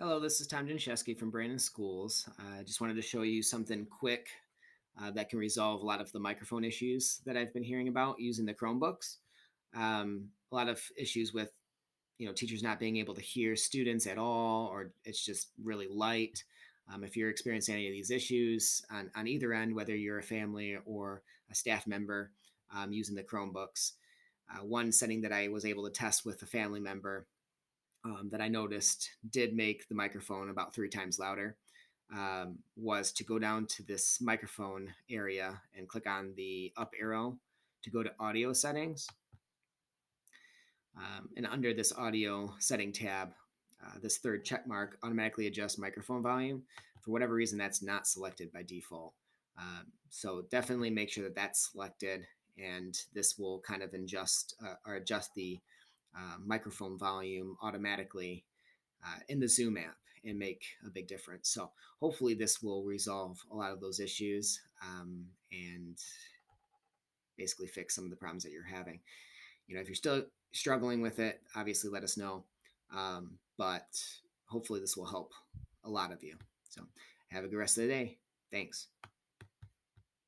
Hello, this is Tom Dinszewski from Brandon Schools. I just wanted to show you something quick that can resolve a lot of the microphone issues that I've been hearing about using the Chromebooks. A lot of issues with teachers not being able to hear students at all, or it's just really light. If you're experiencing any of these issues on either end, whether you're a family or a staff member using the Chromebooks, one setting that I was able to test with a family member that I noticed did make the microphone about 3 times louder was to go down to this microphone area and click on the up arrow to go to audio settings. And under this audio setting tab, this third check mark automatically adjusts microphone volume. For whatever reason, that's not selected by default. So definitely make sure that that's selected, and this will kind of adjust or adjust the microphone volume automatically in the Zoom app and make a big difference. So hopefully this will resolve a lot of those issues and basically fix some of the problems that you're having. If you're still struggling with it, obviously let us know. But hopefully this will help a lot of you. So have a good rest of the day. Thanks.